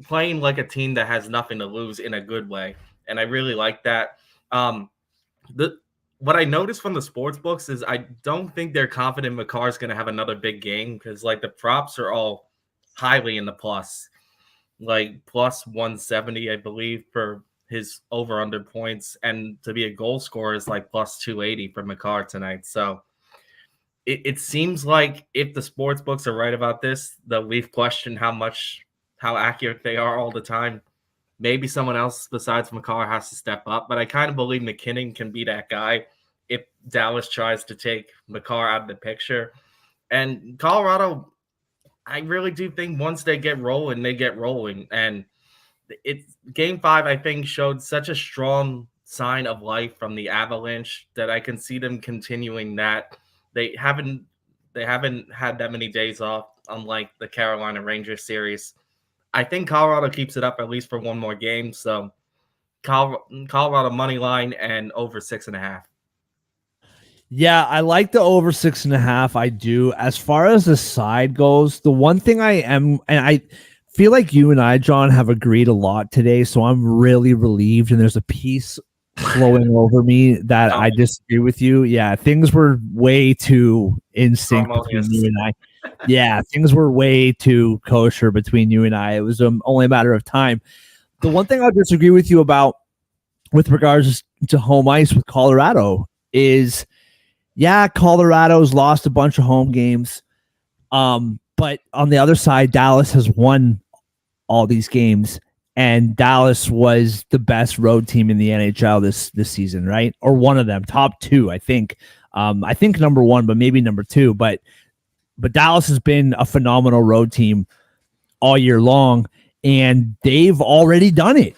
playing like a team that has nothing to lose in a good way, and I really like that. The What I noticed from the sports books is I don't think they're confident McCarr's going to have another big game because like the props are all highly in the plus, like plus 170, I believe, for his over under points, and to be a goal scorer is like plus 280 for McCarr tonight. So it seems like if the sports books are right about this, that we've questioned how accurate they are all the time. Maybe someone else besides McCarr has to step up, but I kind of believe McKinnon can be that guy if Dallas tries to take McCarr out of the picture. And Colorado, I really do think once they get rolling, they get rolling. And it's Game 5, I think, showed such a strong sign of life from the Avalanche that I can see them continuing that. They haven't had that many days off, unlike the Carolina Rangers series. I think Colorado keeps it up at least for one more game. So Colorado money line and over 6.5. Yeah, I like the over 6.5. I do. As far as the side goes, the one thing and I feel like you and I, John, have agreed a lot today. So I'm really relieved. And there's a piece flowing over me that I disagree with you. Yeah, things were way too in sync between you and I. Yeah, things were way too kosher between you and I. It was only a matter of time. The one thing I disagree with you about with regards to home ice with Colorado is, yeah, Colorado's lost a bunch of home games. But on the other side, Dallas has won all these games, and Dallas was the best road team in the NHL this season, right? Or one of them, top 2, I think. I think number 1, but maybe number 2. But Dallas has been a phenomenal road team all year long, and they've already done it.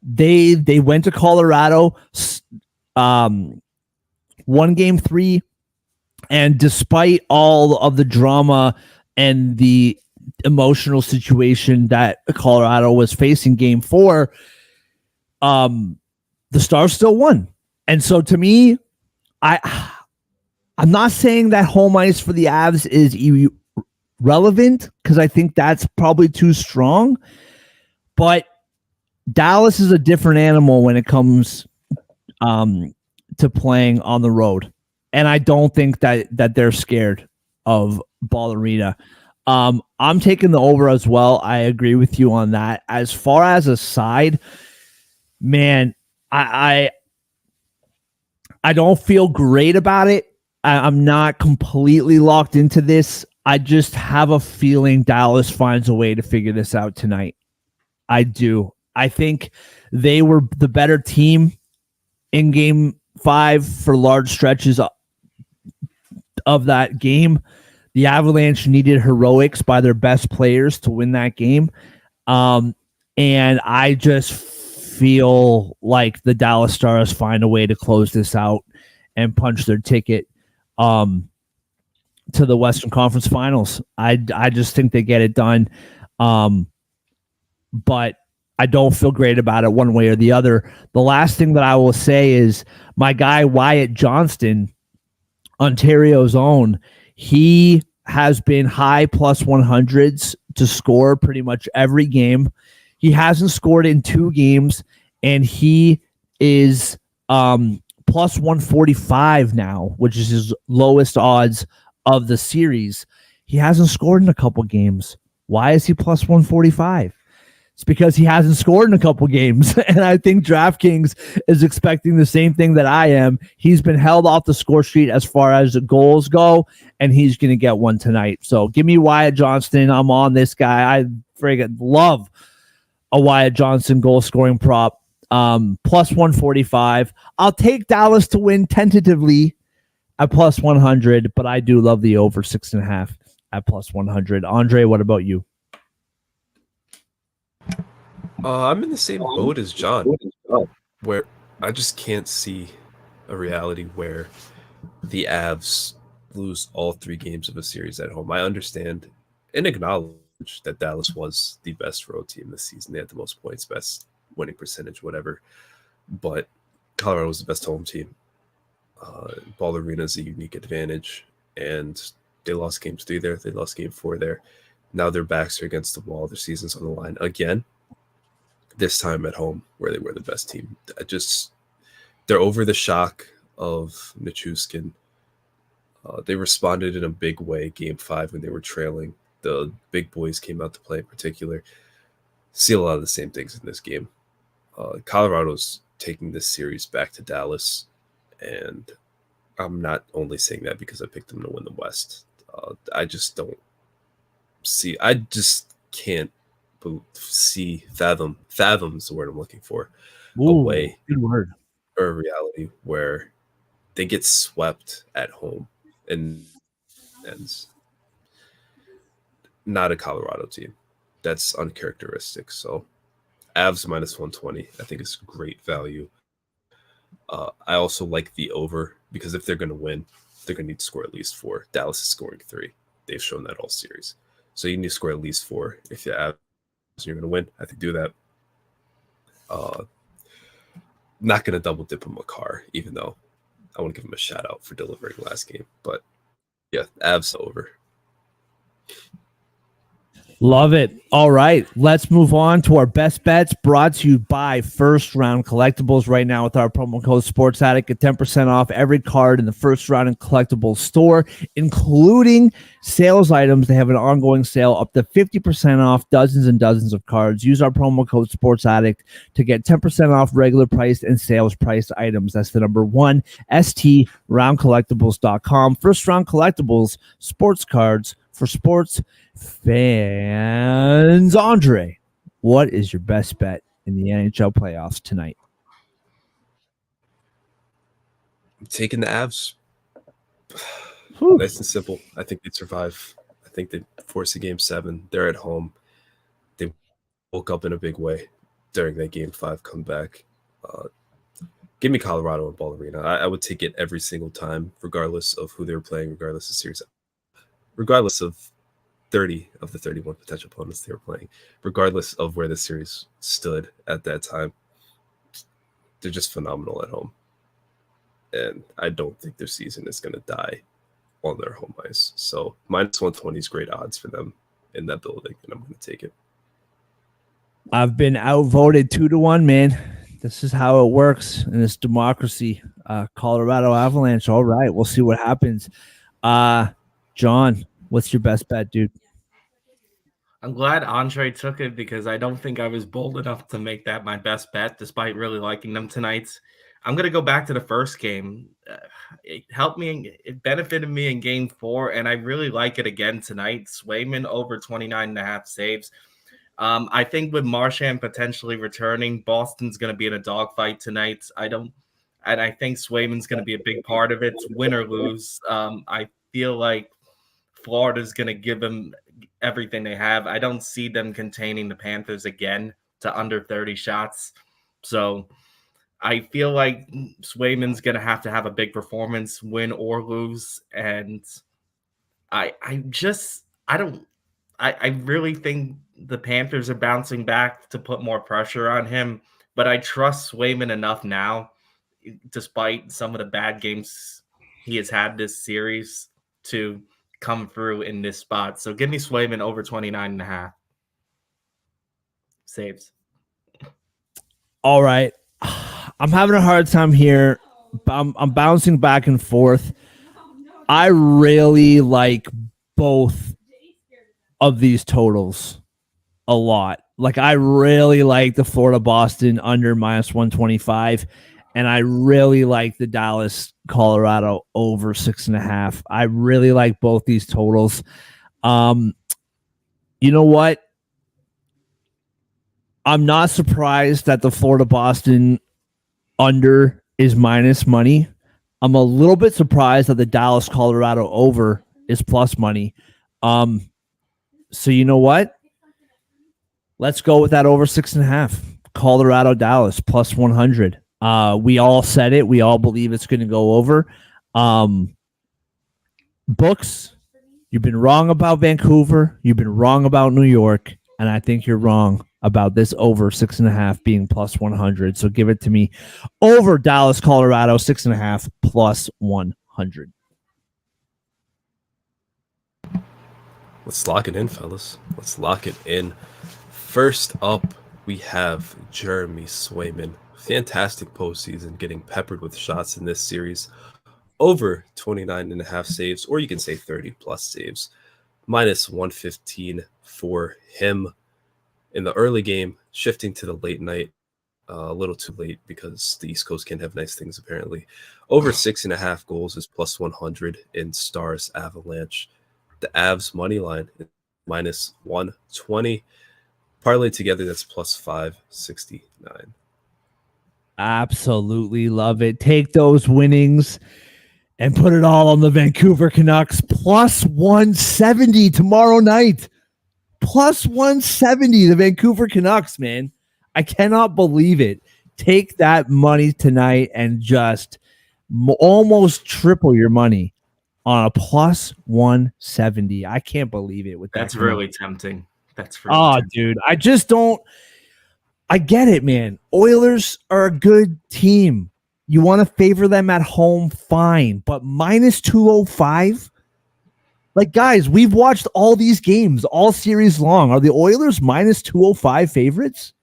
They went to Colorado, won Game 3, and despite all of the drama and the emotional situation that Colorado was facing Game 4, the Stars still won. And so to me, I'm not saying that home ice for the Avs is irrelevant because I think that's probably too strong, but Dallas is a different animal when it comes to playing on the road. And I don't think that they're scared of Ball Arena. I'm taking the over as well. I agree with you on that. As far as a side, man, I don't feel great about it. I'm not completely locked into this. I just have a feeling Dallas finds a way to figure this out tonight. I do. I think they were the better team in Game 5 for large stretches of that game. The Avalanche needed heroics by their best players to win that game. And I just feel like the Dallas Stars find a way to close this out and punch their ticket to the Western Conference Finals. I just think they get it done. But I don't feel great about it one way or the other. The last thing that I will say is my guy Wyatt Johnston, Ontario's own, he has been high plus 100s to score pretty much every game. He hasn't scored in 2 games, and he is plus 145 now, which is his lowest odds of the series. He hasn't scored in a couple games. Why is he plus 145? It's because he hasn't scored in a couple games. And I think DraftKings is expecting the same thing that I am. He's been held off the score sheet as far as the goals go, and he's going to get one tonight. So give me Wyatt Johnston. I'm on this guy. I friggin' love a Wyatt Johnson goal scoring prop. Plus 145. I'll take Dallas to win tentatively at plus 100, but I do love the over 6.5 at plus 100. Andre, what about you? I'm in the same boat as John, where I just can't see a reality where the Avs lose all 3 games of a series at home. I understand and acknowledge that Dallas was the best road team this season. They had the most points, best winning percentage, whatever. But Colorado was the best home team. Ball Arena is a unique advantage, and they lost game 3 there. They lost game 4 there. Now their backs are against the wall. Their season's on the line again. This time at home, where they were the best team. They're over the shock of Nichushkin. They responded in a big way game 5 when they were trailing. The big boys came out to play in particular. See a lot of the same things in this game. Colorado's taking this series back to Dallas, and I'm not only saying that because I picked them to win the West. I just don't see. I just can't fathom's the word I'm looking for. Ooh, a way, good word, or a reality where they get swept at home and not a Colorado team. That's uncharacteristic. So Avs minus 120, I think is great value. I also like the over because if they're going to win, they're going to need to score at least 4. Dallas is scoring 3. They've shown that all series. So you need to score at least 4. If you're going to win, I think do that. Not going to double dip on Makar, even though I want to give him a shout out for delivering last game. But yeah, Avs over. Love it. All right, let's move on to our best bets brought to you by First Round Collectibles right now with our promo code Sports Addict. Get 10% off every card in the First Round and Collectibles store, including sales items. They have an ongoing sale up to 50% off dozens and dozens of cards. Use our promo code Sports Addict to get 10% off regular priced and sales priced items. That's the number 1, STRoundCollectibles.com. First Round Collectibles, sports cards for sports fans. Andre, what is your best bet in the NHL playoffs tonight? I'm taking the Avs. Whew. Nice and simple. I think they'd survive. I think they'd force a game 7. They're at home. They woke up in a big way during that game 5 comeback. Give me Colorado and Ball Arena. I would take it every single time, regardless of who they were playing, regardless of series, regardless of 30 of the 31 potential opponents they were playing, regardless of where the series stood at that time. They're just phenomenal at home. And I don't think their season is going to die on their home ice. So minus 120 is great odds for them in that building, and I'm going to take it. I've been outvoted 2-1, man. This is how it works in this democracy. Colorado Avalanche. All right, we'll see what happens. John, what's your best bet, dude? I'm glad Andre took it because I don't think I was bold enough to make that my best bet, despite really liking them tonight. I'm going to go back to the first game. It helped me. It benefited me in game 4, and I really like it again tonight. Swayman over 29.5 saves. I think with Marchand potentially returning, Boston's going to be in a dogfight tonight. And I think Swayman's going to be a big part of it, win or lose. I feel like Florida's going to give them everything they have. I don't see them containing the Panthers again to under 30 shots. So I feel like Swayman's going to have a big performance, win or lose. And I really think the Panthers are bouncing back to put more pressure on him. But I trust Swayman enough now, despite some of the bad games he has had this series, to come through in this spot. So give me Swayman over 29.5 saves. All right. I'm having a hard time here. I'm bouncing back and forth. I really like both of these totals a lot. Like, I really like the Florida Boston under -125, and I really like the Dallas Colorado over 6.5. I really like both these totals. You know what? I'm not surprised that the Florida Boston under is minus money. I'm a little bit surprised that the Dallas Colorado over is plus money. So you know what? Let's go with that over 6.5. Colorado Dallas plus 100. We all said it. We all believe it's going to go over. Books, you've been wrong about Vancouver. You've been wrong about New York. And I think you're wrong about this over 6.5 being plus 100. So give it to me. Over Dallas, Colorado, 6.5 plus 100. Let's lock it in, fellas. Let's lock it in. First up, we have Jeremy Swayman. Fantastic postseason, getting peppered with shots in this series. Over 29.5 saves, or you can say 30 plus saves. -115 for him in the early game, shifting to the late night. A little too late because the East Coast can have nice things, apparently. Over 6.5 goals is plus 100 in Stars Avalanche. The Avs money line is -120. Parlay together, that's plus 569. Absolutely love it. Take those winnings and put it all on the Vancouver Canucks. Plus 170 tomorrow night. Plus 170, the Vancouver Canucks, man. I cannot believe it. Take that money tonight and just almost triple your money on a plus 170. I can't believe it. That's really tempting. That's really tempting. Dude, I just don't. I get it, man. Oilers are a good team. You want to favor them at home, fine. But -205? Like, guys, we've watched all these games all series long. Are the Oilers -205 favorites?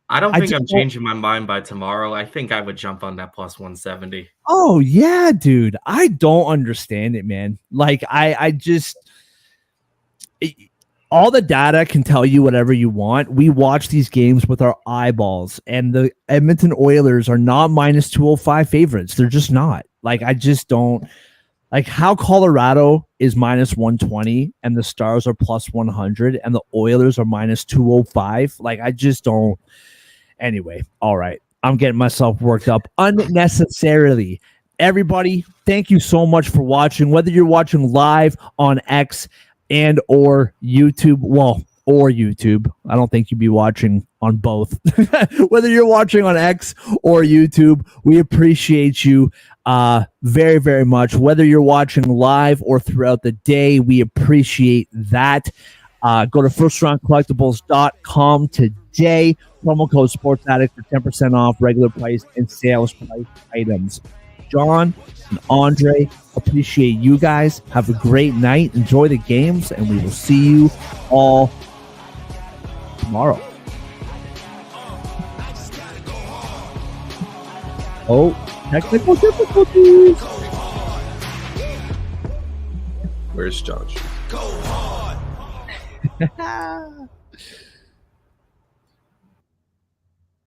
I don't think I'm changing my mind by tomorrow. I think I would jump on that plus 170. Oh, yeah, dude. I don't understand it, man. Like, I just... all the data can tell you whatever you want. We watch these games with our eyeballs, and the Edmonton Oilers are not -205 favorites. They're just not. Like, I just don't... Like, how Colorado is -120 and the Stars are plus 100 and the Oilers are -205. Like, I just don't. Anyway, all right. I'm getting myself worked up unnecessarily. Everybody, thank you so much for watching. Whether you're watching live on X and or YouTube, or YouTube. I don't think you'd be watching on both. Whether you're watching on X or YouTube, we appreciate you very, very much. Whether you're watching live or throughout the day, we appreciate that. Go to firstrundcollectibles.com today. Promo code SportsAddict for 10% off regular price and sales price items. John and Andre, appreciate you guys. Have a great night. Enjoy the games, and we will see you all tomorrow. Oh, technical difficulties. Where's Josh? Go hard.